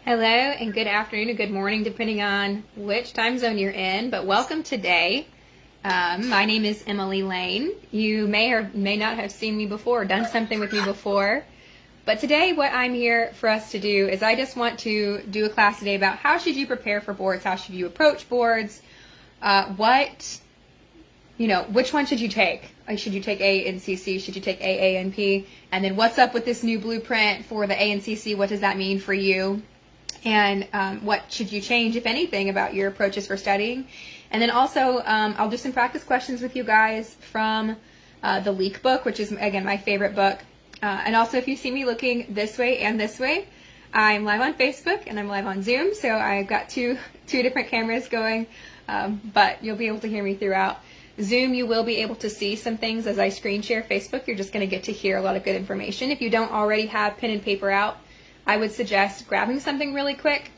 Hello and good afternoon or good morning, depending on which time zone you're in, but welcome today. My name is Emily Lane. You may or may not have seen me before or done something with me before, but today what I'm here for us to do is I just want to do a class today about how should you prepare for boards, how should you approach boards, which one should you take? Should you take ANCC? Should you take AANP? And then what's up with this new blueprint for the ANCC? What does that mean for you? And what should you change, if anything, about your approaches for studying? And then also, I'll do some practice questions with you guys from the Leak book, which is, again, my favorite book. And also, if you see me looking this way and this way, I'm live on Facebook and I'm live on Zoom, so I've got two different cameras going, but you'll be able to hear me throughout. Zoom, you will be able to see some things as I screen share. Facebook, you're just going to get to hear a lot of good information. If you don't already have pen and paper out, I would suggest grabbing something really quick,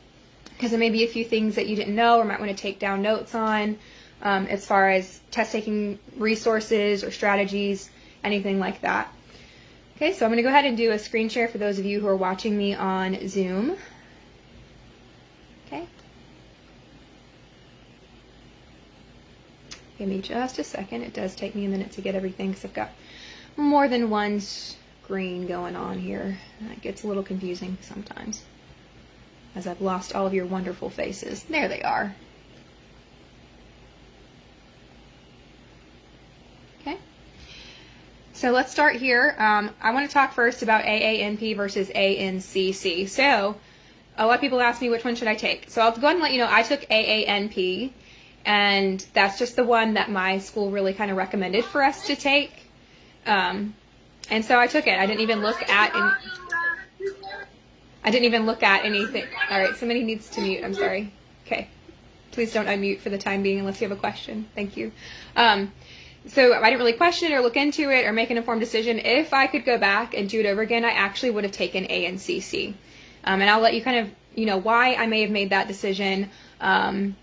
because there may be a few things that you didn't know or might want to take down notes on as far as test-taking resources or strategies, anything like that. Okay, so I'm going to go ahead and do a screen share for those of you who are watching me on Zoom. Okay. Give me just a second. It does take me a minute to get everything because I've got more than one screen going on here. That gets a little confusing sometimes as I've lost all of your wonderful faces. There they are. Okay. So let's start here. I want to talk first about AANP versus ANCC. So a lot of people ask me which one should I take. So I'll go ahead and let you know I took AANP. And that's just the one that my school really kind of recommended for us to take. And so I took it. I didn't even look at anything. All right, somebody needs to mute. I'm sorry. Okay. Please don't unmute for the time being unless you have a question. Thank you. So I didn't really question it or look into it or make an informed decision. If I could go back and do it over again, I actually would have taken ANCC. And I'll let you kind of, why I may have made that decision. And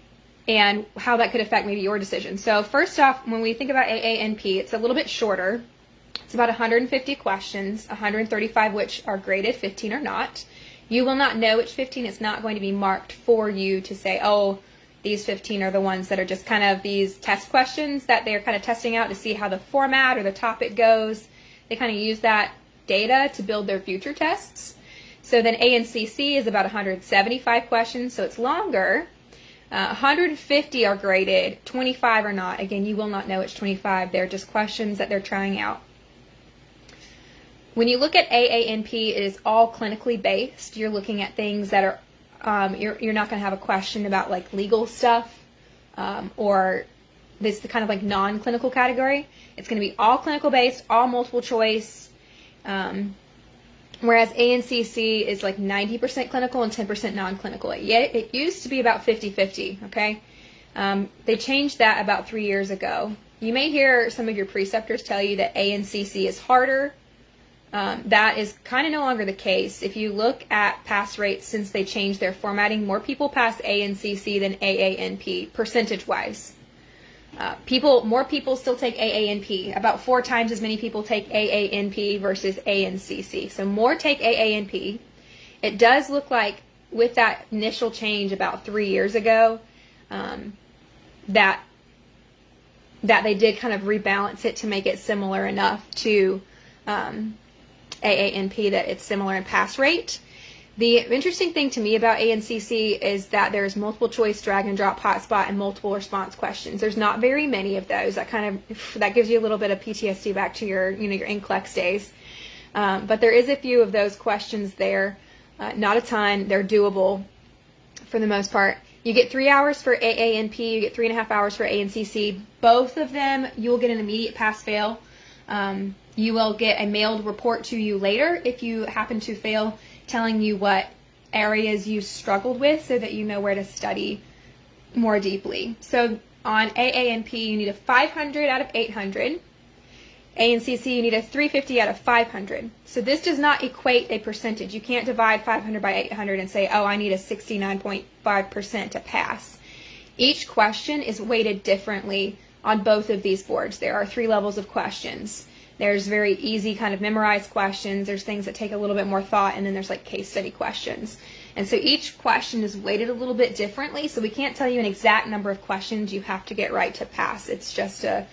how that could affect maybe your decision. So first off, when we think about AANP, it's a little bit shorter. It's about 150 questions, 135 which are graded, 15 are not. You will not know which 15. It's not going to be marked for you to say, oh, these 15 are the ones that are just kind of these test questions that they're kind of testing out to see how the format or the topic goes. They kind of use that data to build their future tests. So then ANCC is about 175 questions, so it's longer. 150 are graded, 25 are not. Again, you will not know it's 25. They're just questions that they're trying out. When you look at AANP, it is all clinically based. You're looking at things that are, you're not going to have a question about like legal stuff or this kind of like non-clinical category. It's going to be all clinical based, all multiple choice. Whereas ANCC is like 90% clinical and 10% non-clinical. It used to be about 50-50, okay? They changed that about 3 years ago. You may hear some of your preceptors tell you that ANCC is harder. That is kind of no longer the case. If you look at pass rates since they changed their formatting, more people pass ANCC than AANP, percentage-wise. More people still take AANP. About 4 times as many people take AANP versus ANCC. So more take AANP. It does look like with that initial change about 3 years ago, that they did kind of rebalance it to make it similar enough to AANP that it's similar in pass rate. The interesting thing to me about ANCC is that there's multiple choice, drag and drop, hotspot, and multiple response questions. There's not very many of those. That gives you a little bit of PTSD back to your NCLEX days. But there is a few of those questions there. Not a ton. They're doable for the most part. You get 3 hours for AANP. You get 3.5 hours for ANCC. Both of them, you will get an immediate pass-fail. You will get a mailed report to you later if you happen to fail, telling you what areas you struggled with so that you know where to study more deeply. So on AANP, you need a 500 out of 800. ANCC, you need a 350 out of 500. So this does not equate a percentage. You can't divide 500 by 800 and say, oh, I need a 69.5% to pass. Each question is weighted differently on both of these boards. There are 3 levels of questions. There's very easy kind of memorized questions. There's things that take a little bit more thought, and then there's like case study questions. And so each question is weighted a little bit differently, so we can't tell you an exact number of questions you have to get right to pass. It's just a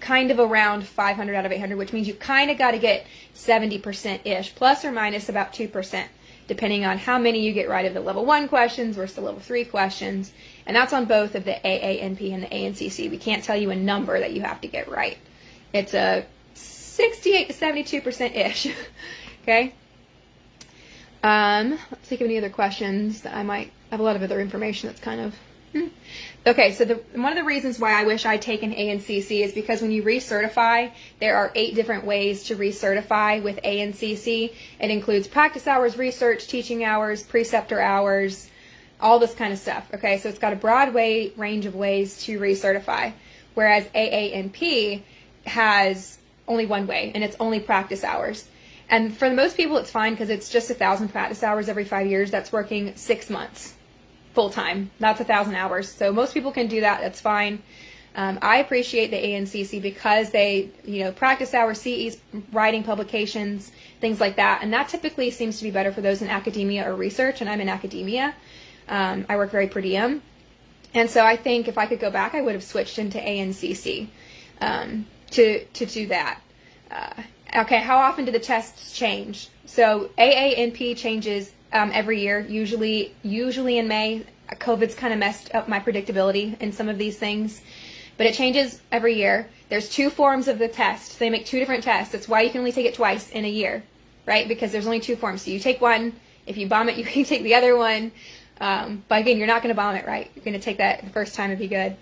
kind of around 500 out of 800, which means you kind of got to get 70%-ish, plus or minus about 2%, depending on how many you get right of the level 1 questions versus the level 3 questions. And that's on both of the AANP and the ANCC. We can't tell you a number that you have to get right. It's a 68 to 72%-ish. Okay? Let's think of any other questions that I might have a lot of other information that's kind of... Okay, so one of the reasons why I wish I'd taken ANCC is because when you recertify, there are 8 different ways to recertify with ANCC. It includes practice hours, research, teaching hours, preceptor hours, all this kind of stuff. Okay, so it's got a broad range of ways to recertify, whereas AANP has only one way, and it's only practice hours. And for most people, it's fine because it's just 1,000 practice hours every 5 years. That's working 6 months. Full time. That's 1,000 hours. So most people can do that. That's fine. I appreciate the ANCC because they, practice hours, CEs, writing publications, things like that. And that typically seems to be better for those in academia or research. And I'm in academia. I work very per diem. And so I think if I could go back, I would have switched into ANCC to do that. Okay, how often do the tests change? So AANP changes every year, usually in May. COVID's kind of messed up my predictability in some of these things, but it changes every year. There's 2 forms of the test. They make 2 different tests. That's why you can only take it twice in a year, right? Because there's only 2 forms. So you take one. If you bomb it, you can take the other one. But again, you're not going to bomb it, right? You're going to take that the first time and be good.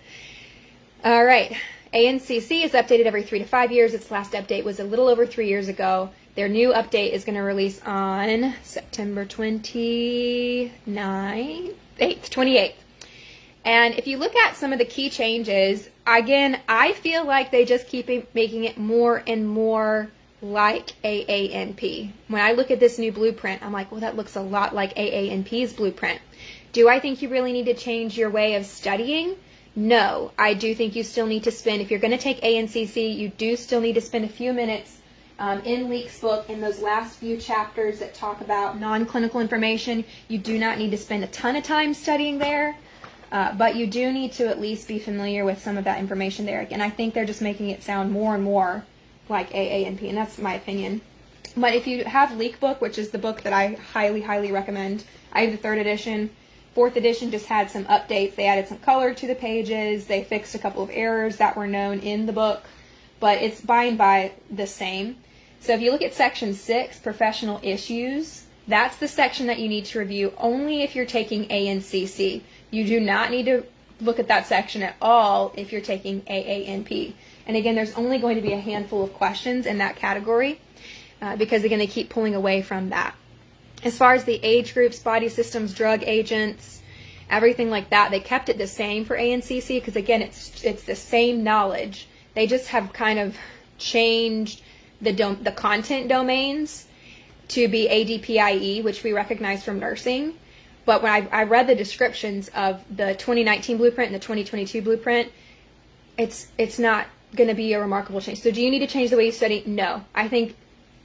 All right. ANCC is updated every 3 to 5 years. Its last update was a little over 3 years ago. Their new update is going to release on September 28th. And if you look at some of the key changes, again, I feel like they just keep making it more and more like AANP. When I look at this new blueprint, I'm like, well, that looks a lot like AANP's blueprint. Do I think you really need to change your way of studying? No, I do think you still need to spend, if you're going to take ANCC, you do still need to spend a few minutes in Leek's book in those last few chapters that talk about non-clinical information. You do not need to spend a ton of time studying there, but you do need to at least be familiar with some of that information there. Again, I think they're just making it sound more and more like AANP, and that's my opinion. But if you have Leek book, which is the book that I highly, highly recommend, I have the 3rd edition. 4th edition just had some updates. They added some color to the pages. They fixed a couple of errors that were known in the book, but it's by and by the same. So if you look at section 6, professional issues, that's the section that you need to review only if you're taking ANCC. You do not need to look at that section at all if you're taking AANP. And again, there's only going to be a handful of questions in that category because again, they keep pulling away from that. As far as the age groups, body systems, drug agents, everything like that, they kept it the same for ANCC because again, it's the same knowledge. They just have kind of changed the content domains to be ADPIE, which we recognize from nursing. But when I read the descriptions of the 2019 blueprint and the 2022 blueprint, it's not going to be a remarkable change. So do you need to change the way you study? No. I think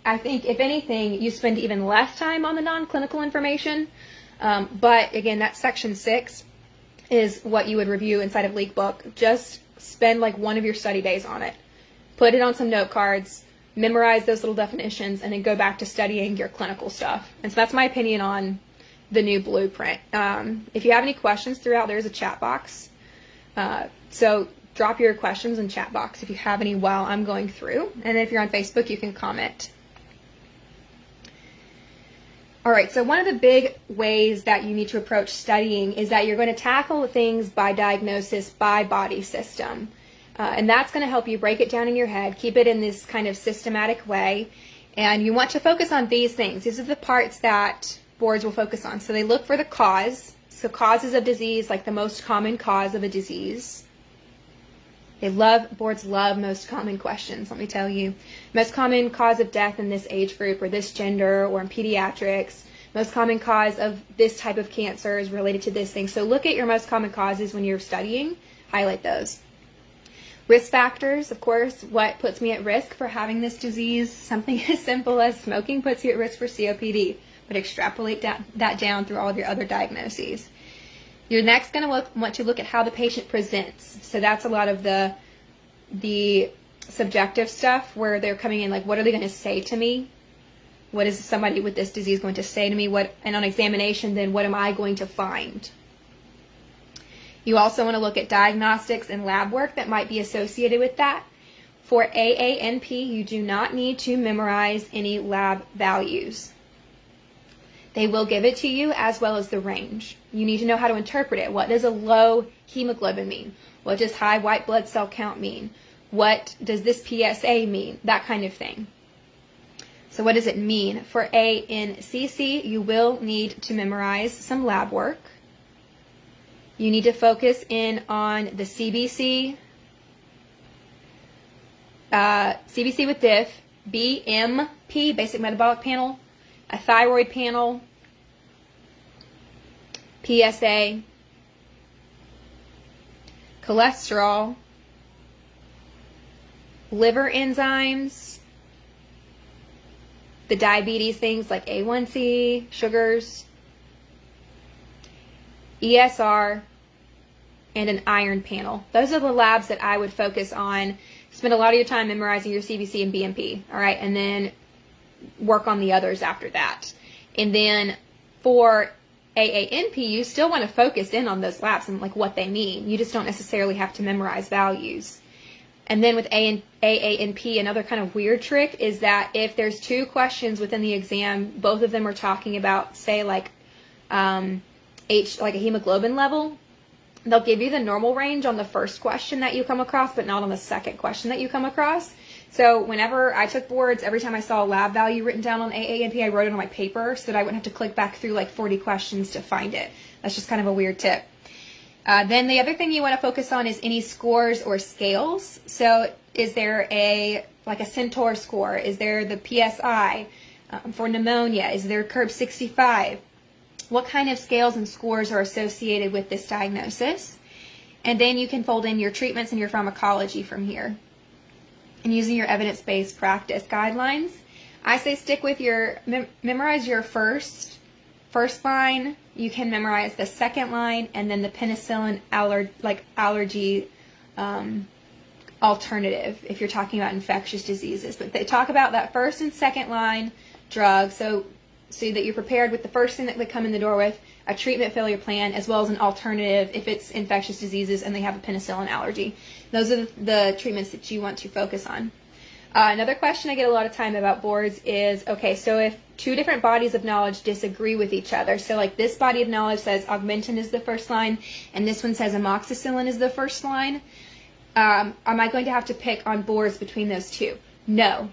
if anything, you spend even less time on the non-clinical information. But again, that section 6 is what you would review inside of Leek book. Just spend like one of your study days on it. Put it on some note cards. Memorize those little definitions, and then go back to studying your clinical stuff. And so that's my opinion on the new blueprint. If you have any questions throughout, there's a chat box. So drop your questions in chat box if you have any while I'm going through. And if you're on Facebook, you can comment. All right, so one of the big ways that you need to approach studying is that you're going to tackle things by diagnosis, by body system. And that's going to help you break it down in your head, keep it in this kind of systematic way. And you want to focus on these things. These are the parts that boards will focus on. So they look for the cause. So causes of disease, like the most common cause of a disease. Boards love most common questions, let me tell you. Most common cause of death in this age group or this gender or in pediatrics. Most common cause of this type of cancer is related to this thing. So look at your most common causes when you're studying. Highlight those. Risk factors, of course, what puts me at risk for having this disease? Something as simple as smoking puts you at risk for COPD. would extrapolate that down through all of your other diagnoses. You're next going to want to look at how the patient presents. So that's a lot of the subjective stuff where they're coming in like, what are they going to say to me? What is somebody with this disease going to say to me? And on examination, then what am I going to find? You also want to look at diagnostics and lab work that might be associated with that. For AANP, you do not need to memorize any lab values. They will give it to you as well as the range. You need to know how to interpret it. What does a low hemoglobin mean? What does high white blood cell count mean? What does this PSA mean? That kind of thing. So what does it mean? For ANCC, you will need to memorize some lab work. You need to focus in on the CBC, CBC with diff, BMP, basic metabolic panel, a thyroid panel, PSA, cholesterol, liver enzymes, the diabetes things like A1C, sugars, ESR, and an iron panel. Those are the labs that I would focus on. Spend a lot of your time memorizing your CBC and BMP, all right, and then work on the others after that. And then for AANP, you still want to focus in on those labs and like what they mean. You just don't necessarily have to memorize values. And then with AANP, another kind of weird trick is that if there's two questions within the exam, both of them are talking about, say, like like a hemoglobin level, they'll give you the normal range on the first question that you come across, but not on the second question that you come across. So whenever I took boards, every time I saw a lab value written down on AANP, I wrote it on my paper so that I wouldn't have to click back through like 40 questions to find it. That's just kind of a weird tip. Then the other thing you want to focus on is any scores or scales. So is there a Centaur score? Is there the PSI for pneumonia? Is there CURB 65? What kind of scales and scores are associated with this diagnosis? And then you can fold in your treatments and your pharmacology from here. And using your evidence-based practice guidelines, I say stick with your, memorize your first line. You can memorize the second line and then the penicillin allergy alternative if you're talking about infectious diseases. But they talk about that first and second line drug, so that you're prepared with the first thing that they come in the door with, a treatment failure plan, as well as an alternative if it's infectious diseases and they have a penicillin allergy. Those are the treatments that you want to focus on. Another question I get a lot of time about boards is, okay, so if two different bodies of knowledge disagree with each other, so like this body of knowledge says Augmentin is the first line, and this one says amoxicillin is the first line, am I going to have to pick on boards between those two? No.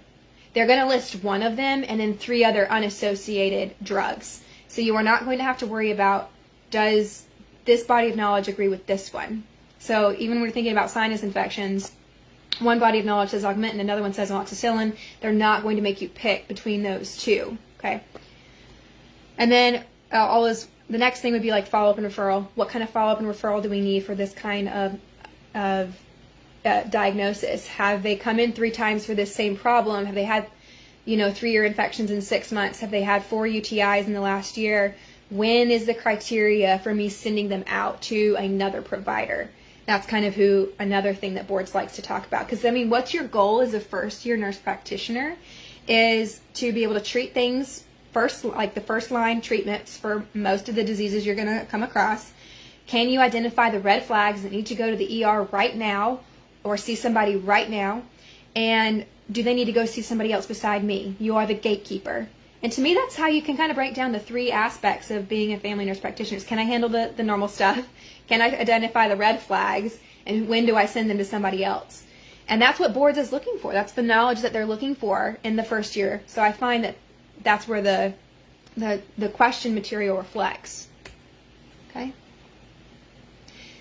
They're going to list one of them and then three other unassociated drugs. So you are not going to have to worry about, does this body of knowledge agree with this one? So even when we're thinking about sinus infections, one body of knowledge says Augmentin, another one says amoxicillin. They're not going to make you pick between those two, okay? And then the next thing would be like follow-up and referral. What kind of follow-up and referral do we need for this kind of diagnosis? Have they come in 3 times for this same problem? Have they had 3-year infections in 6 months? Have they had 4 UTIs in the last year? When is the criteria for me sending them out to another provider? That's kind of another thing that boards likes to talk about. Because, I mean, what's your goal as a first-year nurse practitioner is to be able to treat things first, like the first-line treatments for most of the diseases you're going to come across. Can you identify the red flags that need to go to the ER right now or see somebody right now? And do they need to go see somebody else beside me? You are the gatekeeper. And to me, that's how you can kind of break down the 3 aspects of being a family nurse practitioner. Can I handle the normal stuff? Can I identify the red flags? And when do I send them to somebody else? And that's what boards is looking for. That's the knowledge that they're looking for in the first year. So I find that that's where the question material reflects. Okay?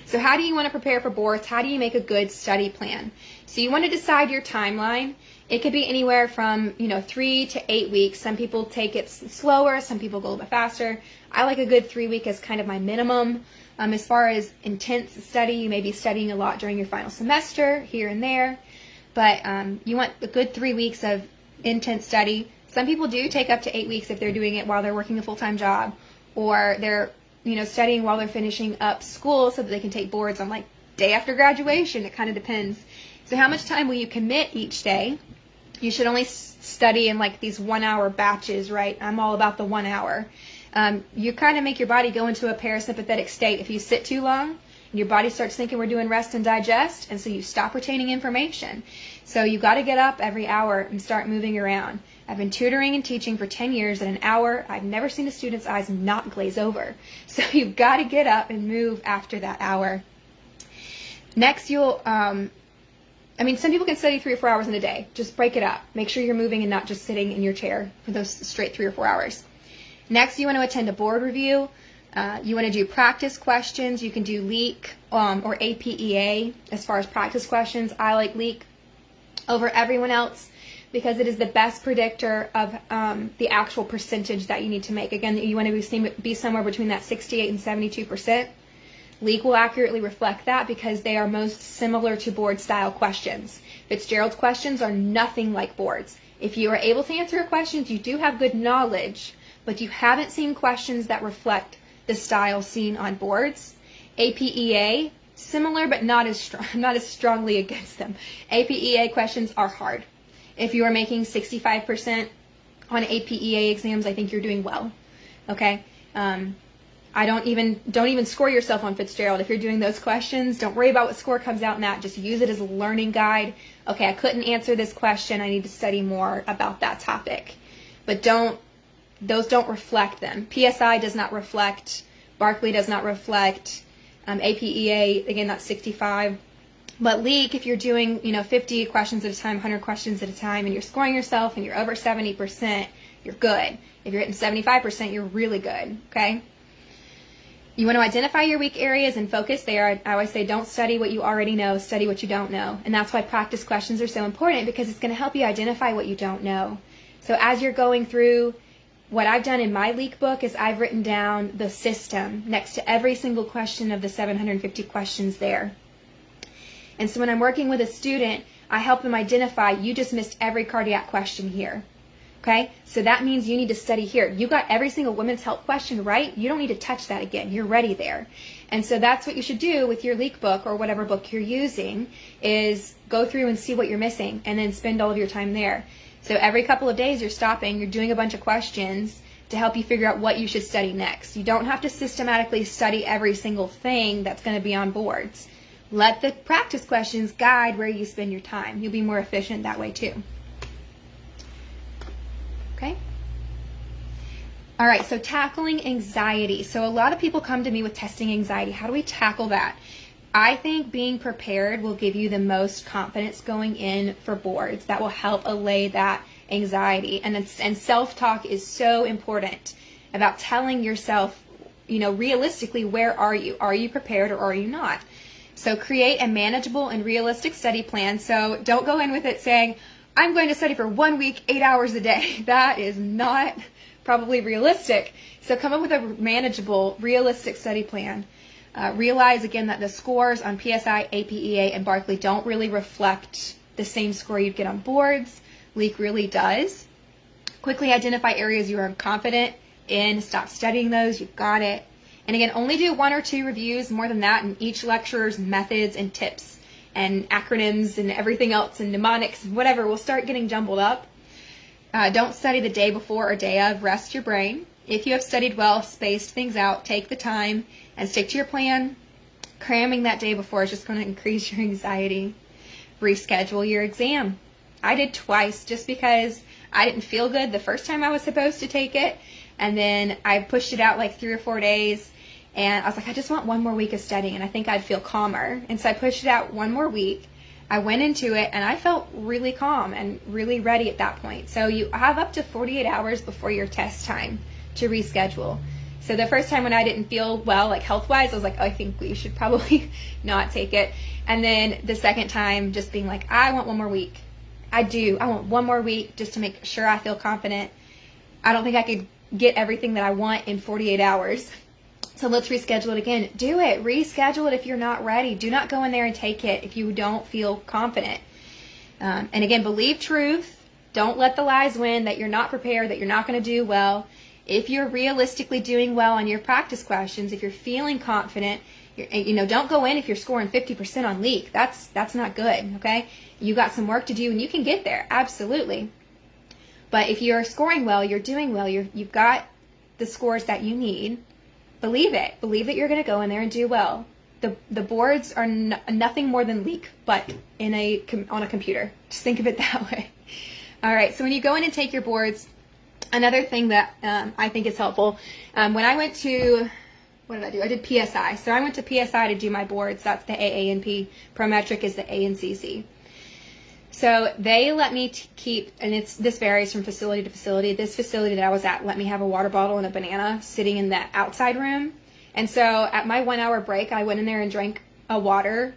So how do you want to prepare for boards? How do you make a good study plan? So you want to decide your timeline. It could be anywhere from 3 to 8 weeks. Some people take it slower. Some people go a little bit faster. I like a good 3 week as kind of my minimum. As far as intense study, you may be studying a lot during your final semester, here and there. But you want a good 3 weeks of intense study. Some people do take up to 8 weeks if they're doing it while they're working a full-time job, or they're, studying while they're finishing up school so that they can take boards on like day after graduation. It kind of depends. So how much time will you commit each day? You should only study in like these 1 hour batches, right? I'm all about the 1 hour. You kind of make your body go into a parasympathetic state if you sit too long. Your body starts thinking we're doing rest and digest, and so you stop retaining information. So you got to get up every hour and start moving around. I've been tutoring and teaching for 10 years. At an hour, I've never seen a student's eyes not glaze over. So you've got to get up and move after that hour. Next, some people can study 3 or 4 hours in a day. Just break it up. Make sure you're moving and not just sitting in your chair for those straight 3 or 4 hours. Next, you want to attend a board review. You want to do practice questions. You can do LEAK or APEA as far as practice questions. I like LEAK over everyone else because it is the best predictor of the actual percentage that you need to make. Again, you want to be somewhere between that 68 and 72%. LEAK will accurately reflect that because they are most similar to board-style questions. Fitzgerald's questions are nothing like boards. If you are able to answer questions, you do have good knowledge, but you haven't seen questions that reflect the style seen on boards. APEA, similar but not as strongly against them. APEA questions are hard. If you are making 65% on APEA exams, I think you're doing well. Okay? Don't even score yourself on Fitzgerald. If you're doing those questions, don't worry about what score comes out in that. Just use it as a learning guide. Okay, I couldn't answer this question. I need to study more about that topic. But those don't reflect them. PSI does not reflect. Barkley does not reflect. APEA, again, that's 65. But LEAK, if you're doing 50 questions at a time, 100 questions at a time, and you're scoring yourself and you're over 70%, you're good. If you're hitting 75%, you're really good. Okay. You want to identify your weak areas and focus there. I always say don't study what you already know, study what you don't know. And that's why practice questions are so important, because it's going to help you identify what you don't know. So as you're going through, what I've done in my LEAK book is I've written down the system next to every single question of the 750 questions there. And so when I'm working with a student, I help them identify, you just missed every cardiac question here. Okay, so that means you need to study here. You got every single women's health question right. You don't need to touch that again. You're ready there. And so that's what you should do with your LEAK book or whatever book you're using, is go through and see what you're missing and then spend all of your time there. So every couple of days you're stopping, you're doing a bunch of questions to help you figure out what you should study next. You don't have to systematically study every single thing that's going to be on boards. Let the practice questions guide where you spend your time. You'll be more efficient that way too. Okay. All right, so tackling anxiety. So a lot of people come to me with testing anxiety. How do we tackle that? I think being prepared will give you the most confidence going in for boards. That will help allay that anxiety. And self-talk is so important about telling yourself, realistically, where are you? Are you prepared or are you not? So create a manageable and realistic study plan. So don't go in with it saying, I'm going to study for 1 week, 8 hours a day. That is not probably realistic. So come up with a manageable, realistic study plan. Realize, again, that the scores on PSI, APEA, and Barkley don't really reflect the same score you'd get on boards. LEAK really does. Quickly identify areas you are confident in. Stop studying those. You've got it. And again, only do 1 or 2 reviews. More than that in each lecturer's methods and tips and acronyms and everything else and mnemonics and whatever will start getting jumbled up. Don't study the day before or day of. Rest your brain. If you have studied well, spaced things out, take the time and stick to your plan. Cramming that day before is just going to increase your anxiety. Reschedule your exam. I did twice just because I didn't feel good the first time I was supposed to take it. And then I pushed it out like 3 or 4 days. And I was like, I just want 1 more week of studying, and I think I'd feel calmer. And so I pushed it out 1 more week. I went into it, and I felt really calm and really ready at that point. So you have up to 48 hours before your test time to reschedule. So the first time when I didn't feel well, like health-wise, I was like, oh, I think we should probably not take it. And then the second time, just being like, I want 1 more week. I want 1 more week just to make sure I feel confident. I don't think I could get everything that I want in 48 hours. So let's reschedule it again. Do it. Reschedule it if you're not ready. Do not go in there and take it if you don't feel confident. And again, believe truth. Don't let the lies win that you're not prepared, that you're not going to do well. If you're realistically doing well on your practice questions, if you're feeling confident, don't go in if you're scoring 50% on leak. That's not good, okay? You got some work to do and you can get there, absolutely. But if you're scoring well, you're doing well, you've got the scores that you need, believe it. Believe that you're going to go in there and do well. The boards are nothing more than leak, but on a computer. Just think of it that way. All right, so when you go in and take your boards, another thing that I think is helpful, when I went to, what did I do? I did PSI. So I went to PSI to do my boards. That's the AANP. Prometric is the ANCC. So they let me keep, and this varies from facility to facility. This facility that I was at let me have a water bottle and a banana sitting in that outside room. And so at my 1 hour break, I went in there and drank a water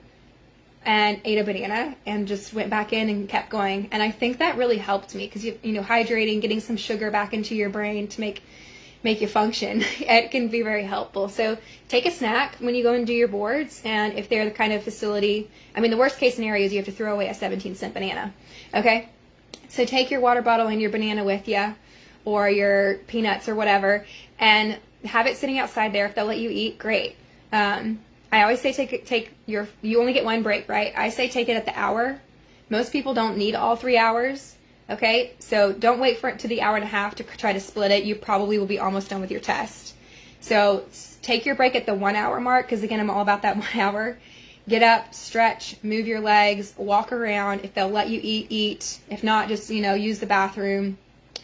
and ate a banana and just went back in and kept going. And I think that really helped me because, hydrating, getting some sugar back into your brain to make you function, it can be very helpful. So take a snack when you go and do your boards. And if they're the kind of facility, the worst case scenario is you have to throw away a 17-cent banana. Okay? So take your water bottle and your banana with you, or your peanuts or whatever, and have it sitting outside there. If they'll let you eat, great. I always say you only get one break, right? I say take it at the hour. Most people don't need all 3 hours, okay? So don't wait for it to the hour and a half to try to split it. You probably will be almost done with your test. So take your break at the 1 hour mark, because again, I'm all about that 1 hour. Get up, stretch, move your legs, walk around. If they'll let you eat, eat. If not, just, use the bathroom,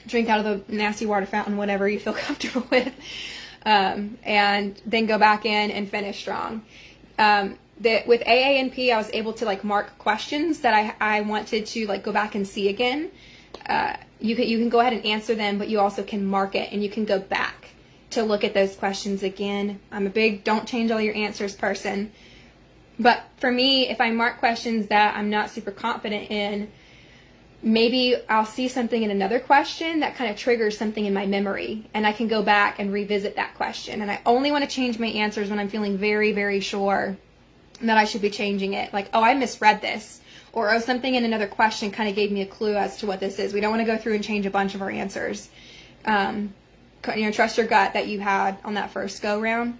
drink out of the nasty water fountain, whatever you feel comfortable with. And then go back in and finish strong. With AANP, I was able to mark questions that I wanted to go back and see again. You can go ahead and answer them, but you also can mark it and you can go back to look at those questions again. I'm a big don't change all your answers person. But for me, if I mark questions that I'm not super confident in, maybe I'll see something in another question that kind of triggers something in my memory, and I can go back and revisit that question. And I only want to change my answers when I'm feeling very, very sure that I should be changing it. Like, oh, I misread this, or oh, something in another question kind of gave me a clue as to what this is. We don't want to go through and change a bunch of our answers. Trust your gut that you had on that first go round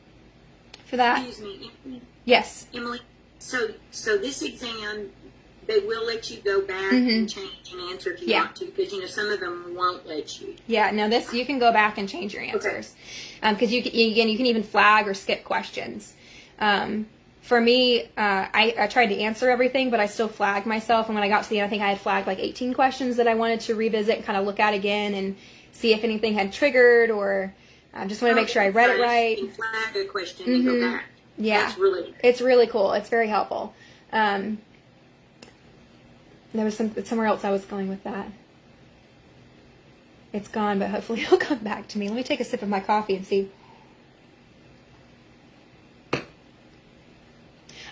for that. Excuse me, Emily. Yes. Emily, so this exam, they will let you go back and change an answer if you want to, because some of them won't let you. Yeah, no, you can go back and change your answers, because you can even flag or skip questions. For me, I tried to answer everything, but I still flagged myself. And when I got to the end, I think I had flagged 18 questions that I wanted to revisit and kind of look at again and see if anything had triggered, or just want to make sure I read it right. You flag a question and go back. Yeah, it's really cool. It's very helpful. There was somewhere else I was going with that. It's gone, but hopefully it'll come back to me. Let me take a sip of my coffee and see.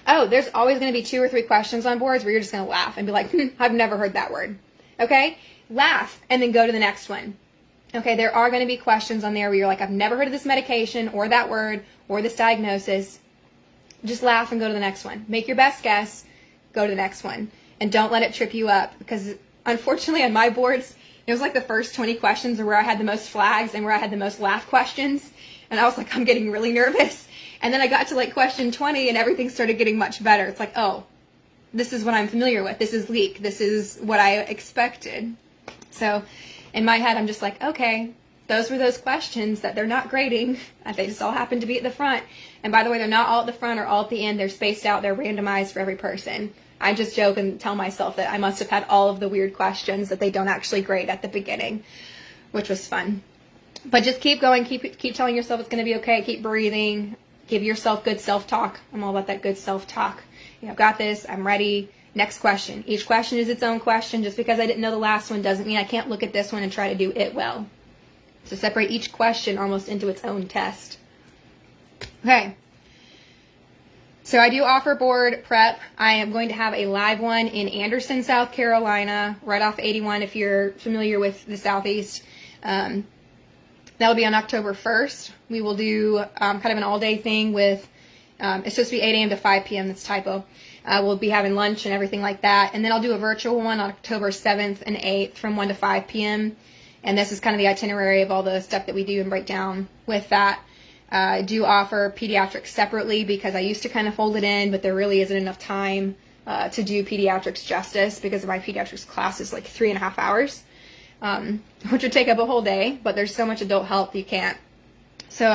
Oh, there's always going to be 2 or 3 questions on boards where you're just going to laugh and be like, I've never heard that word. Okay? Laugh and then go to the next one. Okay, there are going to be questions on there where you're like, I've never heard of this medication or that word or this diagnosis. Just laugh and go to the next one. Make your best guess. Go to the next one. And don't let it trip you up, because unfortunately on my boards, it was the first 20 questions are where I had the most flags and where I had the most laugh questions. And I was like, I'm getting really nervous. And then I got to question 20 and everything started getting much better. It's like, oh, this is what I'm familiar with. This is leak. This is what I expected. So in my head, I'm just like, okay, those were those questions that they're not grading. They just all happen to be at the front. And by the way, they're not all at the front or all at the end. They're spaced out. They're randomized for every person. I just joke and tell myself that I must have had all of the weird questions that they don't actually grade at the beginning, which was fun. But just keep going. Keep telling yourself it's going to be okay. Keep breathing. Give yourself good self-talk. I'm all about that good self-talk. I've got this. I'm ready. Next question. Each question is its own question. Just because I didn't know the last one doesn't mean I can't look at this one and try to do it well. So separate each question almost into its own test. Okay. So I do offer board prep. I am going to have a live one in Anderson, South Carolina, right off 81 if you're familiar with the Southeast. That'll be on October 1st. We will do kind of an all-day thing with, it's supposed to be 8 a.m. to 5 p.m. That's typo. We'll be having lunch and everything like that. And then I'll do a virtual one on October 7th and 8th from 1 to 5 p.m. And this is kind of the itinerary of all the stuff that we do and break down with that. I do offer pediatrics separately because I used to kind of fold it in, but there really isn't enough time to do pediatrics justice because my pediatrics class is like 3.5 hours, which would take up a whole day, but there's so much adult help you can't. So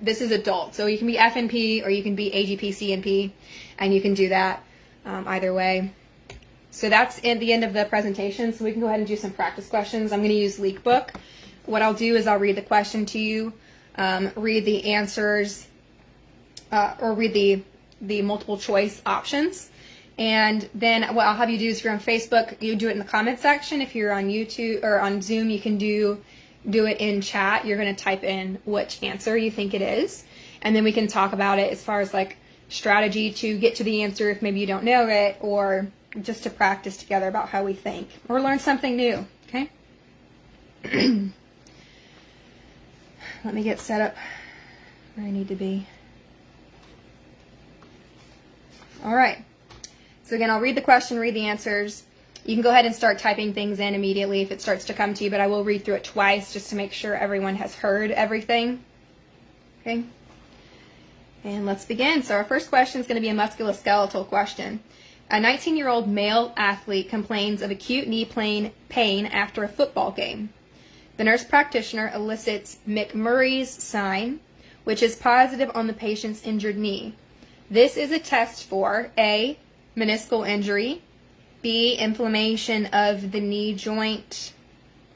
this is adult. So you can be FNP or you can be AGP CNP, and you can do that either way. So that's at the end of the presentation. So we can go ahead and do some practice questions. I'm going to use LeakBook. What I'll do is I'll read the question to you, read the answers, or read the multiple choice options. And then what I'll have you do is if you're on Facebook, you do it in the comment section. If you're on YouTube or on Zoom, you can do it in chat. You're going to type in which answer you think it is. And then we can talk about it as far as like strategy to get to the answer if maybe you don't know it, or just to practice together about how we think or learn something new. Okay. Let me get set up where I need to be. All right. So again, I'll read the question, read the answers. You can go ahead and start typing things in immediately if it starts to come to you, but I will read through it twice just to make sure everyone has heard everything. Okay. And let's begin. So our first question is going to be a musculoskeletal question. A 19-year-old male athlete complains of acute knee pain after a football game. The nurse practitioner elicits McMurray's sign, which is positive on the patient's injured knee. This is a test for A, meniscal injury, B, inflammation of the knee joint,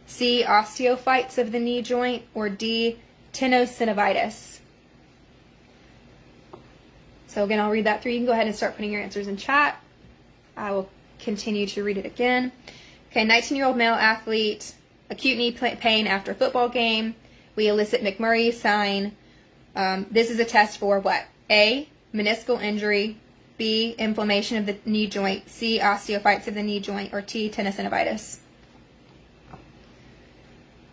C, osteophytes of the knee joint, or D, tenosynovitis. So again, I'll read that through. You can go ahead and start putting your answers in chat. I will continue to read it again. Okay, 19-year-old male athlete, acute knee pain after a football game. We elicit McMurray's sign. This is a test for what? A, meniscal injury, B, inflammation of the knee joint, C, osteophytes of the knee joint, or T, tenosynovitis.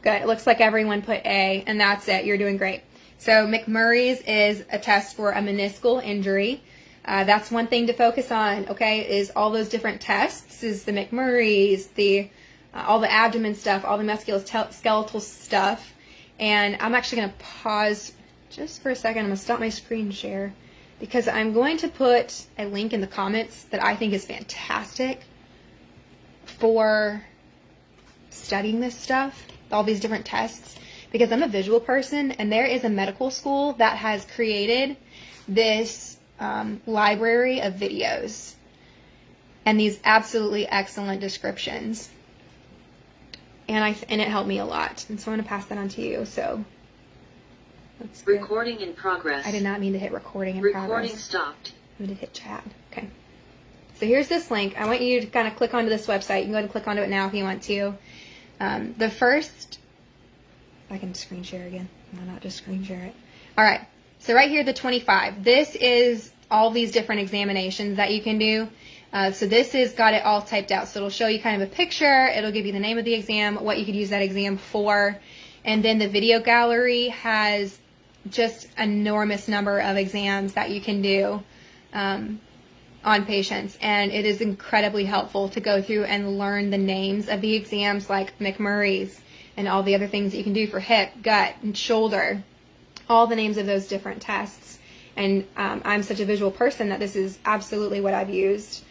Good. It looks like everyone put A, and that's it. You're doing great. So McMurray's is a test for a meniscal injury. That's one thing to focus on, okay, is all those different tests, is the McMurray's, all the abdomen stuff, all the musculoskeletal stuff. And I'm actually going to pause just for a second. I'm going to stop my screen share because I'm going to put a link in the comments that I think is fantastic for studying this stuff, all these different tests, because I'm a visual person, and there is a medical school that has created this library of videos and these absolutely excellent descriptions. And it helped me a lot. And so I'm going to pass that on to you. So that's good. Recording in progress. I did not mean to hit recording in progress. Recording stopped. I meant to hit chat. Okay. So here's this link. I want you to kind of click onto this website. You can go ahead and click onto it now if you want to. The first, if I can screen share again. Why not just screen share it? All right. So right here, the 25. This is all these different examinations that you can do. So this has got it all typed out. So it'll show you kind of a picture. It'll give you the name of the exam, what you could use that exam for. And then the video gallery has just an enormous number of exams that you can do on patients. And it is incredibly helpful to go through and learn the names of the exams like McMurray's and all the other things that you can do for hip, gut, and shoulder. All the names of those different tests. And I'm such a visual person that this is absolutely what I've used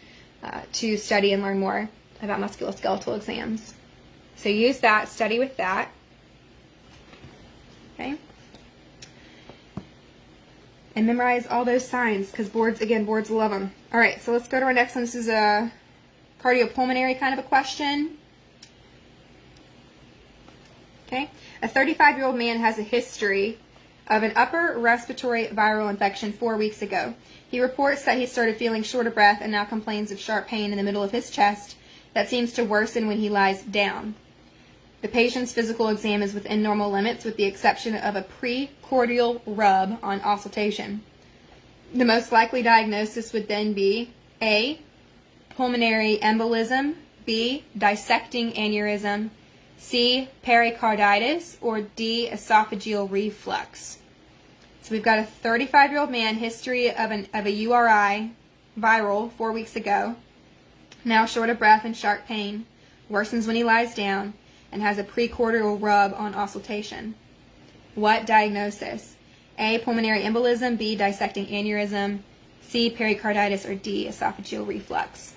to study and learn more about musculoskeletal exams. So use that, study with that. Okay. And memorize all those signs because boards love them. All right, so let's go to our next one. This is a cardiopulmonary kind of a question. Okay. A 35-year-old man has a history of an upper respiratory viral infection 4 weeks ago. He reports that he started feeling short of breath and now complains of sharp pain in the middle of his chest that seems to worsen when he lies down. The patient's physical exam is within normal limits with the exception of a precordial rub on auscultation. The most likely diagnosis would then be A, pulmonary embolism, B, dissecting aneurysm, C, pericarditis, or D, esophageal reflux. So we've got a 35-year-old man, history of a URI, viral 4 weeks ago, now short of breath and sharp pain, worsens when he lies down, and has a precordial rub on auscultation. What diagnosis? A, pulmonary embolism, B, dissecting aneurysm, C, pericarditis, or D, esophageal reflux.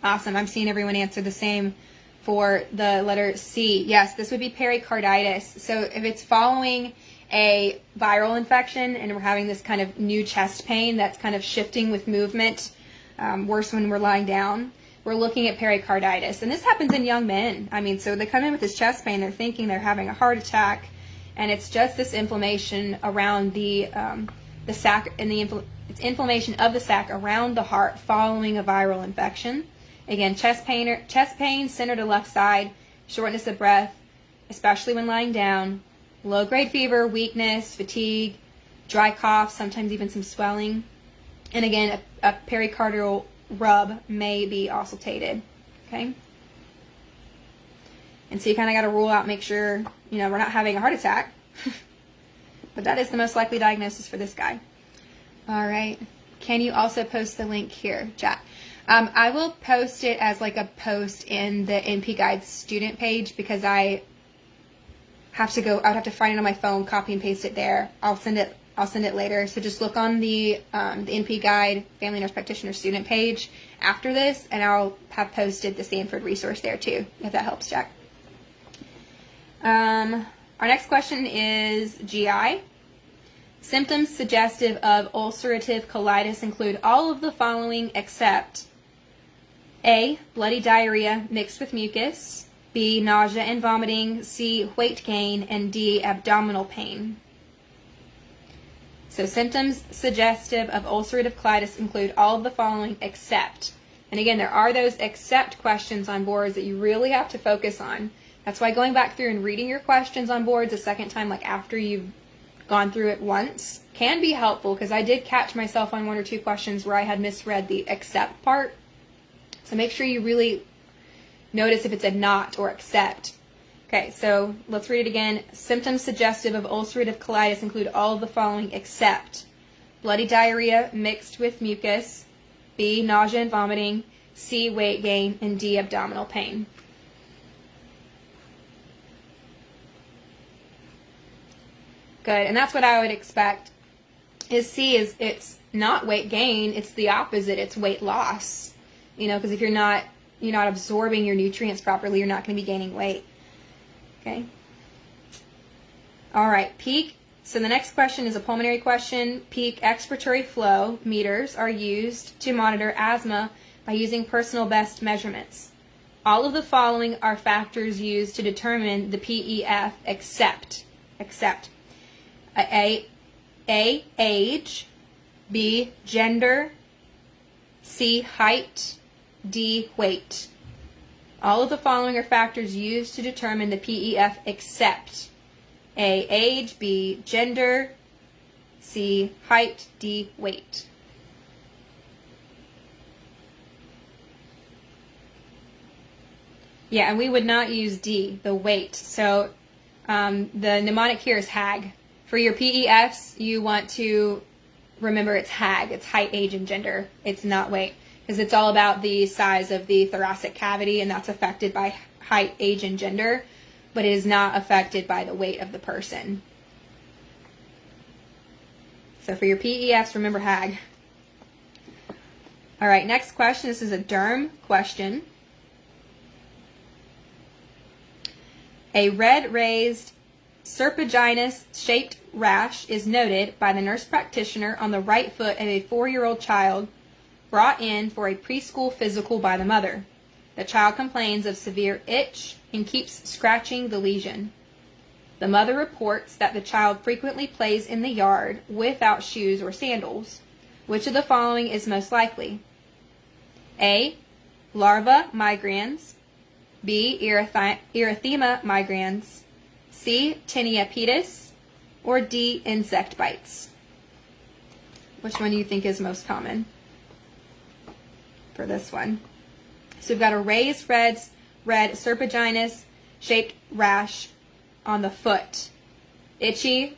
Awesome. I'm seeing everyone answer the same for the letter C. Yes, this would be pericarditis. So if it's following a viral infection and we're having this kind of new chest pain that's kind of shifting with movement, worse when we're lying down, we're looking at pericarditis. And this happens in young men. I mean, so they come in with this chest pain, they're thinking they're having a heart attack, and it's just this inflammation around the sac, and it's inflammation of the sac around the heart following a viral infection. Again, chest pain, center to left side, shortness of breath, especially when lying down, low-grade fever, weakness, fatigue, dry cough, sometimes even some swelling. And again, a pericardial rub may be auscultated, okay? And so you kind of got to rule out, make sure, we're not having a heart attack. But that is the most likely diagnosis for this guy. All right. Can you also post the link here, Jack? I will post it as like a post in the NP Guide student page because I would have to find it on my phone, copy and paste it there. I'll send it later. So just look on the NP Guide Family Nurse Practitioner student page after this, and I'll have posted the Sanford resource there too, if that helps, Jack. Our next question is GI. Symptoms suggestive of ulcerative colitis include all of the following except A, bloody diarrhea mixed with mucus, B, nausea and vomiting, C, weight gain, and D, abdominal pain. So symptoms suggestive of ulcerative colitis include all of the following except. And again, there are those except questions on boards that you really have to focus on. That's why going back through and reading your questions on boards a second time, like after you've gone through it once, can be helpful, because I did catch myself on 1 or 2 questions where I had misread the except part. So make sure you really notice if it's a not or except. Okay, so let's read it again. Symptoms suggestive of ulcerative colitis include all of the following except bloody diarrhea mixed with mucus, B, nausea and vomiting, C, weight gain, and D, abdominal pain. Good, and that's what I would expect. Is C is it's not weight gain, it's the opposite, it's weight loss. Because if you're not absorbing your nutrients properly, you're not going to be gaining weight. Okay. All right, peak. So the next question is a pulmonary question. Peak expiratory flow meters are used to monitor asthma by using personal best measurements. All of the following are factors used to determine the PEF except A, age, B, gender, C, height, D, weight. All of the following are factors used to determine the PEF except A, age, B, gender, C, height, D, weight. Yeah, and we would not use D, the weight. So the mnemonic here is HAG. For your PEFs, you want to remember it's HAG. It's height, age, and gender. It's not weight, because it's all about the size of the thoracic cavity, and that's affected by height, age, and gender, but it is not affected by the weight of the person. So for your PEFs, remember HAG. All right, next question. This is a derm question. A red raised serpiginous-shaped rash is noted by the nurse practitioner on the right foot of a 4-year-old child brought in for a preschool physical by the mother. The child complains of severe itch and keeps scratching the lesion. The mother reports that the child frequently plays in the yard without shoes or sandals. Which of the following is most likely? A, larva migrans, B, erythema migrans, C, tinea pedis, or D, insect bites. Which one do you think is most common for this one? So we've got a raised red serpiginous shaped rash on the foot. Itchy,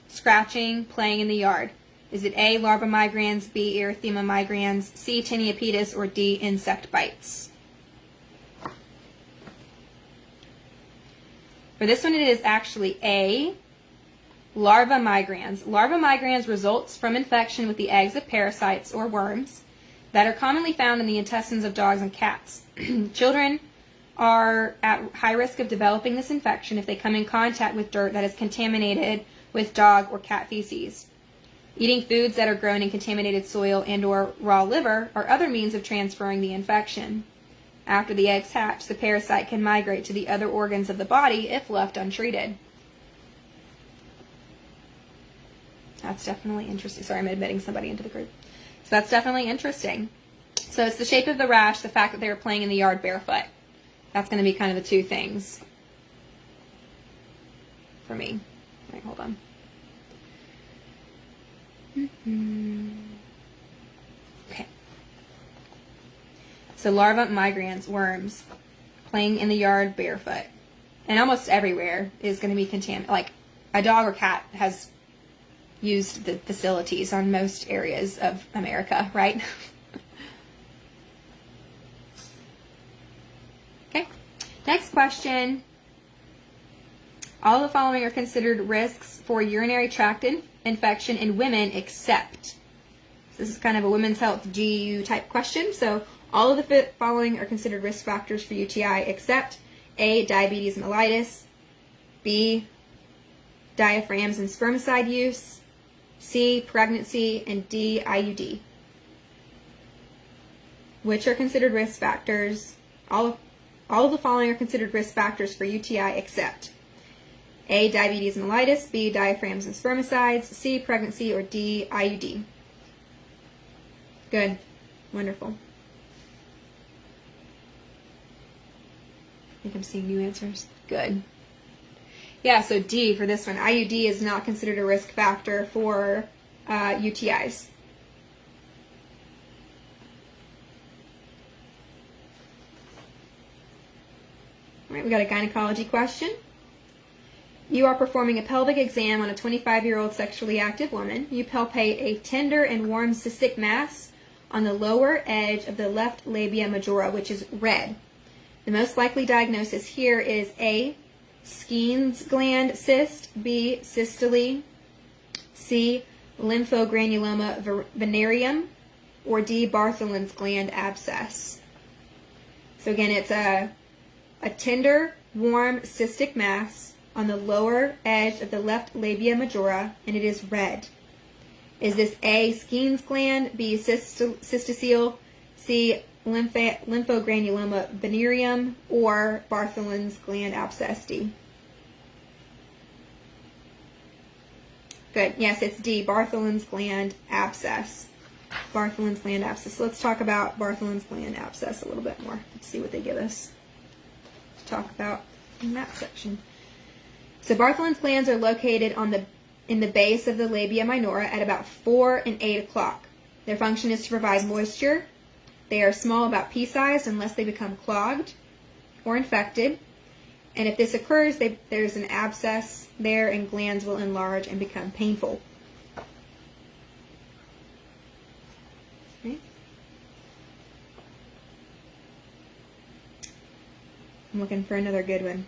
scratching, playing in the yard. Is it A, larva migrans, B, erythema migrans, C, tinea pedis, or D, insect bites? For this one, it is actually A, larva migrans. Larva migrans results from infection with the eggs of parasites or worms that are commonly found in the intestines of dogs and cats. Children are at high risk of developing this infection if they come in contact with dirt that is contaminated with dog or cat feces. Eating foods that are grown in contaminated soil and or raw liver are other means of transferring the infection. After the eggs hatch, the parasite can migrate to the other organs of the body if left untreated. That's definitely interesting. Sorry, I'm admitting somebody into the group. So that's definitely interesting. So it's the shape of the rash, the fact that they were playing in the yard barefoot. That's going to be kind of the two things for me. All right, hold on. Okay. So larva migrans, worms, playing in the yard barefoot. And almost everywhere is going to be contaminated. Like a dog or cat has used the facilities on most areas of America, right? Okay. Next question. All the following are considered risks for urinary tract infection in women except. This is kind of a women's health GU type question. So all of the following are considered risk factors for UTI except A, diabetes mellitus, B, diaphragms and spermicide use, C, pregnancy, and D, IUD. Which are considered risk factors? All of the following are considered risk factors for UTI except A, diabetes mellitus, B, diaphragms and spermicides, C, pregnancy, or D, IUD. Good. Wonderful. I think I'm seeing new answers. Good. Yeah, so D for this one. IUD is not considered a risk factor for UTIs. All right, we got a gynecology question. You are performing a pelvic exam on a 25-year-old sexually active woman. You palpate a tender and warm cystic mass on the lower edge of the left labia majora, which is red. The most likely diagnosis here is A, Skene's gland cyst, B, systole, C, lymphogranuloma venereum, or D, Bartholin's gland abscess. So again, it's a tender, warm, cystic mass on the lower edge of the left labia majora, and it is red. Is this A, Skene's gland, B, cystocele, C, lymphogranuloma venereum, or Bartholin's gland abscess, D? Good. Yes, it's D, Bartholin's gland abscess. Bartholin's gland abscess. So let's talk about Bartholin's gland abscess a little bit more. Let's see what they give us to talk about in that section. So Bartholin's glands are located in the base of the labia minora at about 4 and 8 o'clock. Their function is to provide moisture. They are small, about pea-sized, unless they become clogged or infected. And if this occurs, there's an abscess there, and glands will enlarge and become painful. Okay. I'm looking for another good one.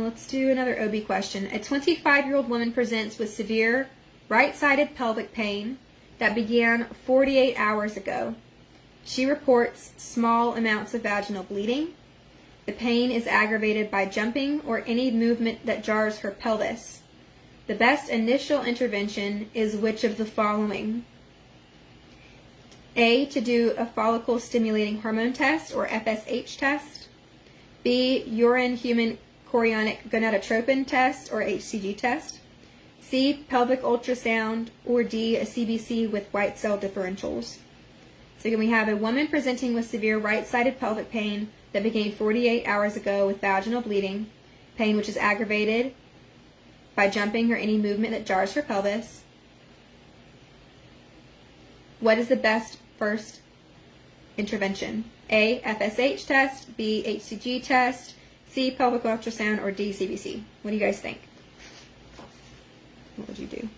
Let's do another OB question. A 25-year-old woman presents with severe right-sided pelvic pain that began 48 hours ago. She reports small amounts of vaginal bleeding. The pain is aggravated by jumping or any movement that jars her pelvis. The best initial intervention is which of the following? A, to do a follicle stimulating hormone test or FSH test. B, urine human chorionic gonadotropin test or HCG test. C, pelvic ultrasound, or D, a CBC with white cell differentials. So again, we have a woman presenting with severe right-sided pelvic pain that began 48 hours ago with vaginal bleeding, pain which is aggravated by jumping or any movement that jars her pelvis. What is the best first intervention? A, FSH test, B, HCG test, C, pelvic ultrasound, or D, CBC? What do you guys think? What would you do?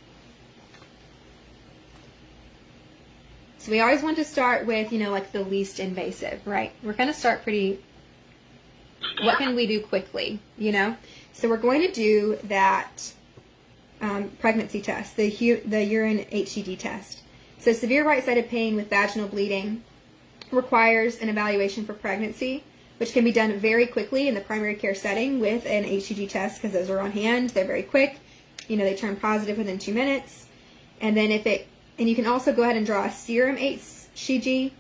So we always want to start with, like the least invasive, right? We're going to start pretty, what can we do quickly, So we're going to do that pregnancy test, the urine HCG test. So severe right-sided pain with vaginal bleeding requires an evaluation for pregnancy, which can be done very quickly in the primary care setting with an HCG test because those are on hand. They're very quick. They turn positive within 2 minutes. And then and you can also go ahead and draw a serum HCG.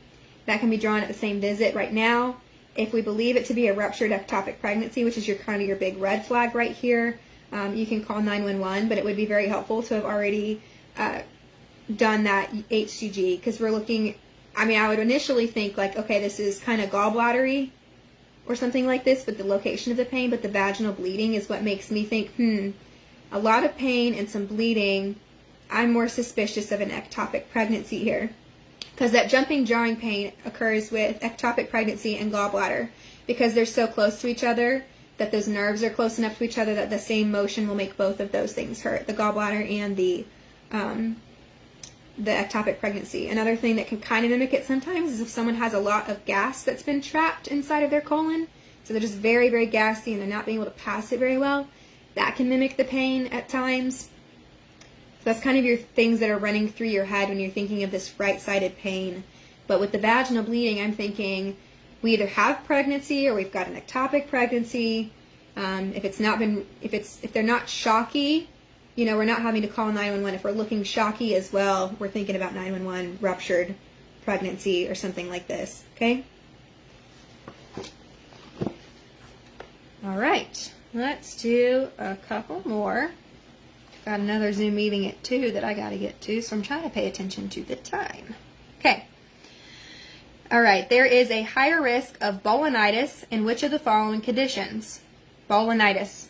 That can be drawn at the same visit right now. If we believe it to be a ruptured ectopic pregnancy, which is your big red flag right here, you can call 911, but it would be very helpful to have already done that HCG because we're looking, I would initially think like, okay, this is kind of gallbladdery or something like this, but the location of the pain, but the vaginal bleeding is what makes me think, a lot of pain and some bleeding. I'm more suspicious of an ectopic pregnancy here because that jumping, jarring pain occurs with ectopic pregnancy and gallbladder because they're so close to each other that those nerves are close enough to each other that the same motion will make both of those things hurt, the gallbladder and the ectopic pregnancy. Another thing that can kind of mimic it sometimes is if someone has a lot of gas that's been trapped inside of their colon, so they're just very, very gassy and they're not being able to pass it very well. That can mimic the pain at times. So that's kind of your things that are running through your head when you're thinking of this right-sided pain. But with the vaginal bleeding, I'm thinking we either have pregnancy or we've got an ectopic pregnancy. If they're not shocky, we're not having to call 911. If we're looking shocky as well, we're thinking about 911, ruptured pregnancy or something like this. Okay? All right. Let's do a couple more. Got another Zoom meeting at 2 that I got to get to, so I'm trying to pay attention to the time. Okay. All right. There is a higher risk of bolonitis in which of the following conditions? Bolonitis.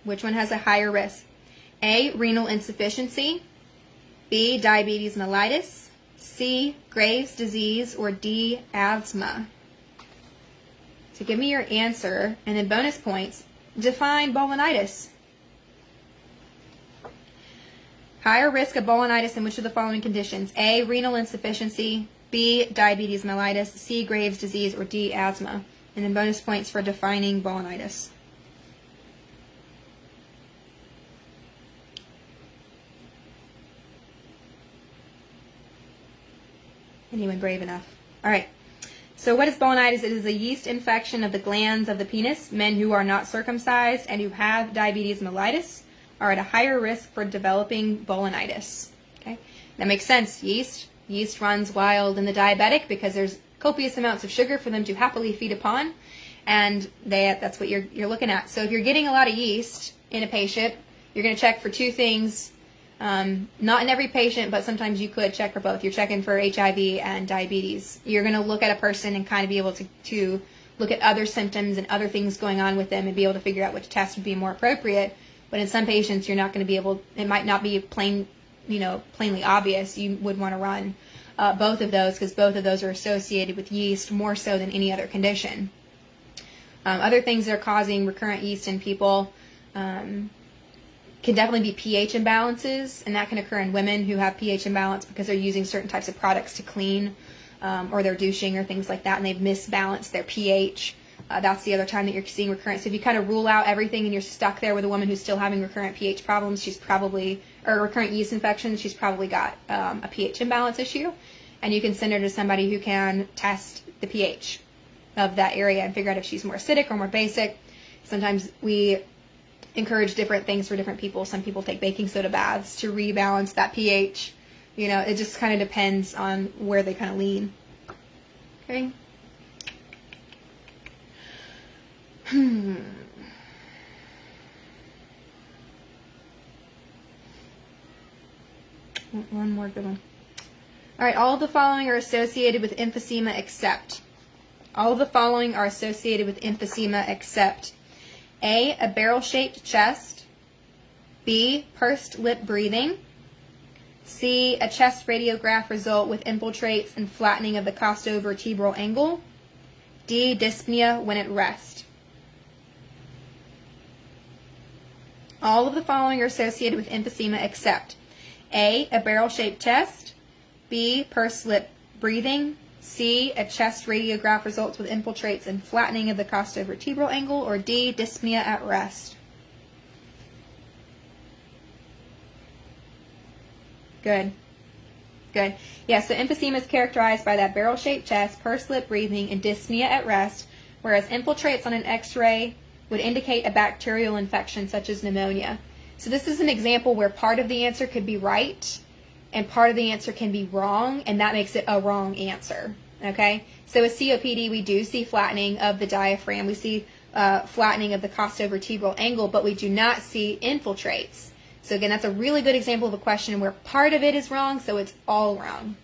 Which one has a higher risk? A, renal insufficiency. B, diabetes mellitus. C, Graves' disease. Or D, asthma. So give me your answer, and then bonus points. Define bolonitis. Higher risk of bolonitis in which of the following conditions? A, renal insufficiency. B, diabetes mellitus. C, Graves' disease. Or D, asthma. And then bonus points for defining bolonitis. Anyone brave enough? All right. So what is bolonitis? It is a yeast infection of the glands of the penis. Men who are not circumcised and who have diabetes mellitus are at a higher risk for developing bolonitis. Okay, that makes sense. Yeast runs wild in the diabetic because there's copious amounts of sugar for them to happily feed upon, and that's what you're looking at. So if you're getting a lot of yeast in a patient, you're going to check for two things. Not in every patient, but sometimes you could check for both. You're checking for HIV and diabetes. You're going to look at a person and kind of be able to look at other symptoms and other things going on with them and be able to figure out which test would be more appropriate. But in some patients, you're not going to be able, it might not be plainly obvious. You would want to run both of those because both of those are associated with yeast more so than any other condition. Other things that are causing recurrent yeast in people can definitely be pH imbalances, and that can occur in women who have pH imbalance because they're using certain types of products to clean, or they're douching or things like that, and they've misbalanced their pH. That's the other time that you're seeing recurrence. So if you kind of rule out everything and you're stuck there with a woman who's still having recurrent pH problems, or recurrent yeast infections, she's probably got a pH imbalance issue, and you can send her to somebody who can test the pH of that area and figure out if she's more acidic or more basic. Sometimes we encourage different things for different people. Some people take baking soda baths to rebalance that pH. It just kind of depends on where they kind of lean. Okay. One more good one. All right, all of the following are associated with emphysema except. All of the following are associated with emphysema except A, barrel-shaped chest. B, pursed lip breathing. C, a chest radiograph result with infiltrates and flattening of the costovertebral angle. D, dyspnea when at rest. All of the following are associated with emphysema except A, a barrel-shaped chest, B, pursed lip breathing, C, a chest radiograph results with infiltrates and flattening of the costovertebral angle, or D, dyspnea at rest. Good. Good. Yeah, so emphysema is characterized by that barrel-shaped chest, pursed lip breathing, and dyspnea at rest, whereas infiltrates on an x-ray would indicate a bacterial infection such as pneumonia. So this is an example where part of the answer could be right and part of the answer can be wrong, and that makes it a wrong answer. Okay? So with COPD, we do see flattening of the diaphragm. We see flattening of the costovertebral angle, but we do not see infiltrates. So again, that's a really good example of a question where part of it is wrong, so it's all wrong.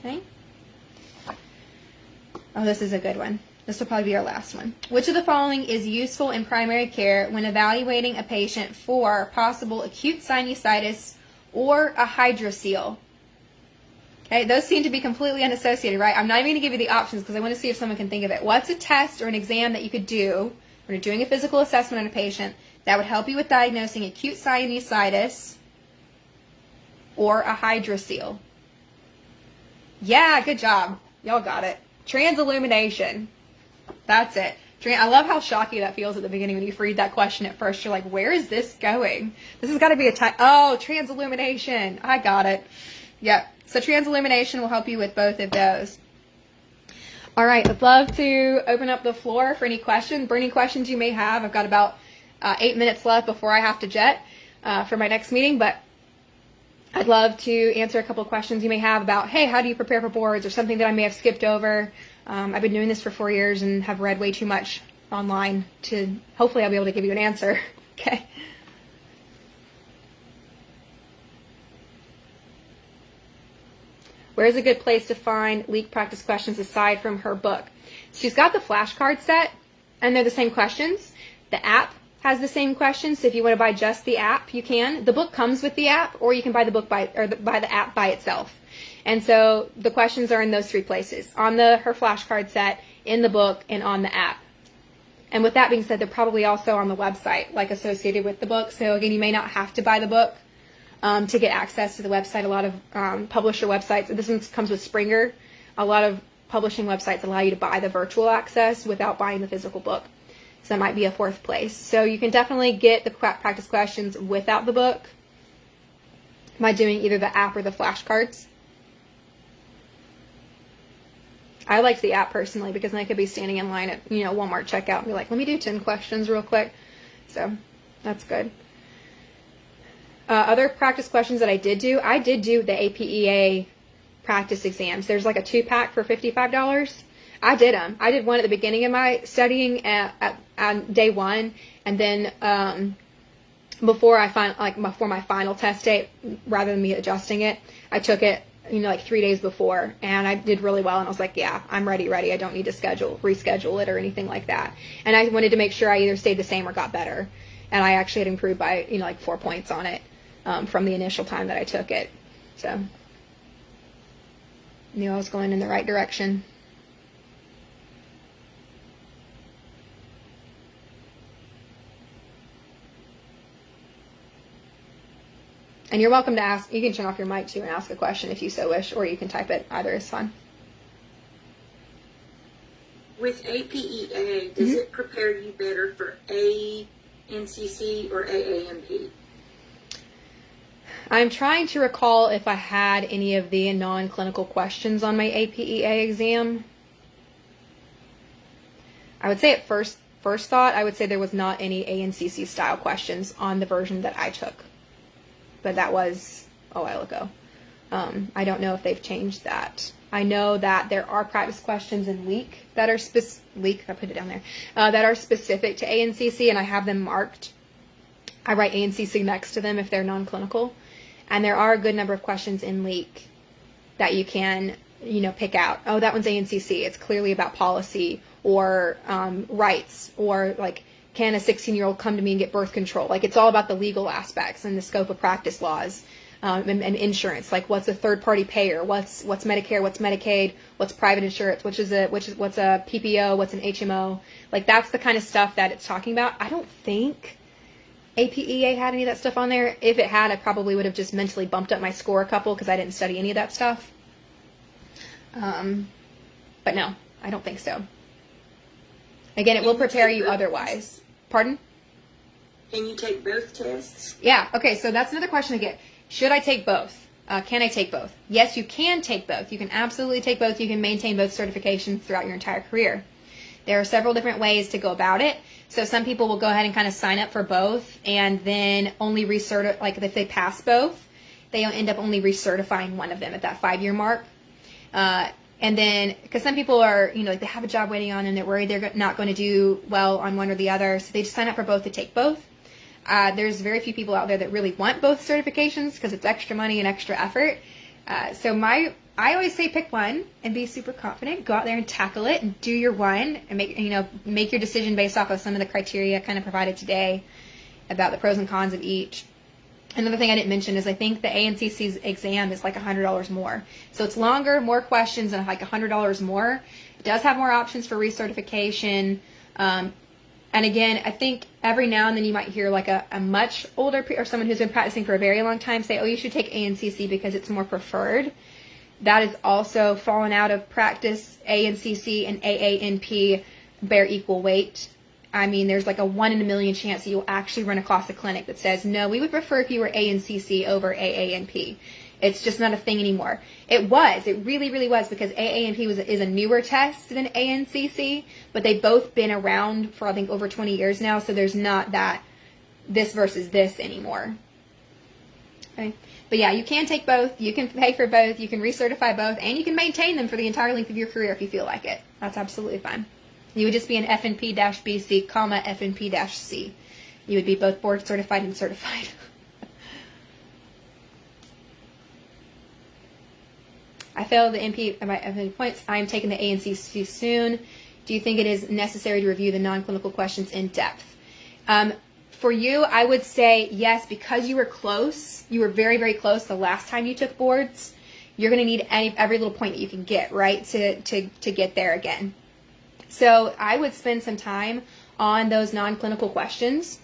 Okay? Oh, this is a good one. This will probably be our last one. Which of the following is useful in primary care when evaluating a patient for possible acute sinusitis or a hydrocele? Okay, those seem to be completely unassociated, right? I'm not even going to give you the options because I want to see if someone can think of it. What's a test or an exam that you could do when you're doing a physical assessment on a patient that would help you with diagnosing acute sinusitis or a hydrocele? Yeah, good job. Y'all got it. Transillumination. That's it. I love how shocking that feels at the beginning when you read that question at first. You're like, where is this going? This has got to be a type. Oh, transillumination. I got it. Yep. So transillumination will help you with both of those. All right. I'd love to open up the floor for any questions, burning questions you may have. I've got about 8 minutes left before I have to jet for my next meeting, but I'd love to answer a couple of questions you may have about, hey, how do you prepare for boards, or something that I may have skipped over. I've been doing this for 4 years and have read way too much online to, hopefully I'll be able to give you an answer. Okay. Where's a good place to find leak practice questions aside from her book? She's got the flashcard set, and they're the same questions. The app has the same questions, so if you want to buy just the app, you can. The book comes with the app, or you can buy the book buy the app by itself. And so the questions are in those three places: on her flashcard set, in the book, and on the app. And with that being said, they're probably also on the website, like associated with the book. So again, you may not have to buy the book to get access to the website. A lot of publisher websites, this one comes with Springer. A lot of publishing websites allow you to buy the virtual access without buying the physical book. So that might be a fourth place. So you can definitely get the practice questions without the book by doing either the app or the flashcards. I liked the app personally because then I could be standing in line at Walmart checkout and be like, let me do 10 questions real quick. So that's good. Other practice questions that I did do the APEA practice exams. There's like a 2-pack for $55. I did them. I did one at the beginning of my studying at day one, and then before my final test date, rather than me adjusting it, I took it like 3 days before, and I did really well, and I was like, yeah, I'm ready. I don't need to reschedule it or anything like that. And I wanted to make sure I either stayed the same or got better, and I actually had improved by like 4 points on it from the initial time that I took it. So knew I was going in the right direction. And you're welcome to ask. You can turn off your mic too and ask a question if you so wish, or you can type it. Either is fine. With APEA, does it prepare you better for ANCC or AANP? I'm trying to recall if I had any of the non-clinical questions on my APEA exam. I would say at first thought, I would say there was not any ANCC style questions on the version that I took. But that was a while ago. I don't know if they've changed that. I know that there are practice questions in LEAK that are I put it down there, that are specific to ANCC, and I have them marked. I write ANCC next to them if they're non-clinical. And there are a good number of questions in LEAK that you can, pick out. Oh, that one's ANCC. It's clearly about policy or rights, or like can a 16-year-old come to me and get birth control? Like, it's all about the legal aspects and the scope of practice laws, and insurance. Like, what's a third-party payer? What's Medicare? What's Medicaid? What's private insurance? What's a PPO? What's an HMO? Like, that's the kind of stuff that it's talking about. I don't think APEA had any of that stuff on there. If it had, I probably would have just mentally bumped up my score a couple because I didn't study any of that stuff. But no, I don't think so. Again, it will prepare you otherwise. Pardon? Can you take both tests? Yeah. Okay. So that's another question I get. Should I take both? Can I take both? Yes, you can take both. You can absolutely take both. You can maintain both certifications throughout your entire career. There are several different ways to go about it. So some people will go ahead and kind of sign up for both and then only recertify, like if they pass both, they end up only recertifying one of them at that 5-year mark. And then, because some people are, like they have a job waiting on and they're worried they're not going to do well on one or the other, so they just sign up for both to take both. There's very few people out there that really want both certifications because it's extra money and extra effort. I always say pick one and be super confident. Go out there and tackle it and do your one and make your decision based off of some of the criteria kind of provided today about the pros and cons of each. Another thing I didn't mention is I think the ANCC's exam is like $100 more. So it's longer, more questions, and like $100 more. It does have more options for recertification. And again, I think every now and then you might hear like a much older or someone who's been practicing for a very long time say, oh, you should take ANCC because it's more preferred. That is also fallen out of practice. ANCC and AANP bear equal weight. I mean, there's like a 1 in a million chance that you'll actually run across a clinic that says, no, we would prefer if you were ANCC over AANP. It's just not a thing anymore. It really, really was, because AANP is a newer test than ANCC, but they've both been around for, I think, over 20 years now, so there's not that this versus this anymore. Okay. But yeah, you can take both, you can pay for both, you can recertify both, and you can maintain them for the entire length of your career if you feel like it. That's absolutely fine. You would just be an FNP-BC, FNP-C. You would be both board certified and certified. I failed the MP by FNP points. I am taking the ANCC soon. Do you think it is necessary to review the non-clinical questions in depth? For you, I would say yes, because you were close. You were very, very close the last time you took boards. You're going to need every little point that you can get, right, to get there again. So I would spend some time on those non-clinical questions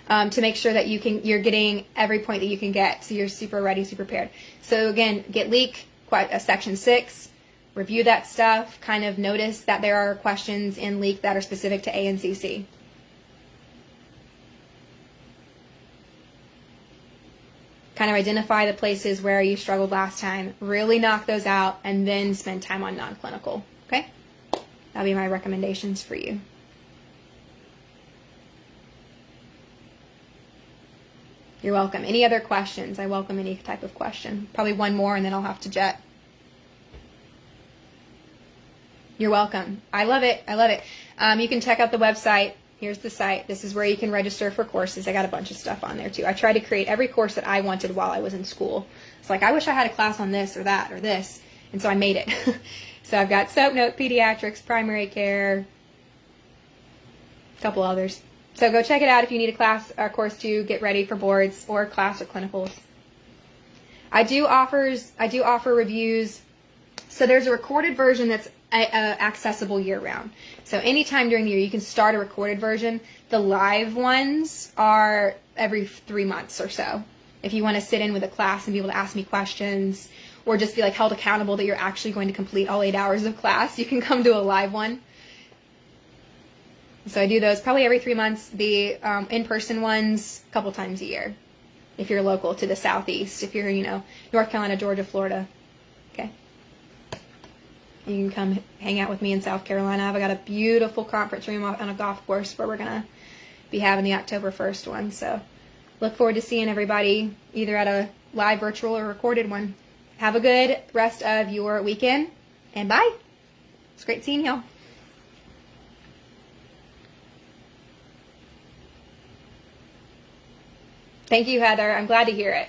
to make sure that you're getting every point that you can get, so you're super ready, super prepared. So again, get LEAK, section 6, review that stuff, kind of notice that there are questions in LEAK that are specific to ANCC. Kind of identify the places where you struggled last time, really knock those out, and then spend time on non-clinical. Okay? That'll be my recommendations for you. You're welcome. Any other questions? I welcome any type of question. Probably one more and then I'll have to jet. You're welcome. I love it. I love it. You can check out the website. Here's the site. This is where you can register for courses. I got a bunch of stuff on there too. I tried to create every course that I wanted while I was in school. It's like, I wish I had a class on this or that or this. And so I made it. So I've got SOAP Note, Pediatrics, Primary Care, a couple others. So go check it out if you need a class or course to get ready for boards or class or clinicals. I do offer reviews. So there's a recorded version that's accessible year-round. So anytime during the year, you can start a recorded version. The live ones are every 3 months or so. If you want to sit in with a class and be able to ask me questions or just be like held accountable that you're actually going to complete all 8 hours of class, you can come to a live one. So I do those probably every 3 months. The in-person ones a couple times a year. If you're local to the southeast, if you're, North Carolina, Georgia, Florida. Okay. You can come hang out with me in South Carolina. I've got a beautiful conference room on a golf course where we're going to be having the October 1st one. So look forward to seeing everybody either at a live, virtual, or recorded one. Have a good rest of your weekend, and bye. It's great seeing y'all. Thank you, Heather. I'm glad to hear it.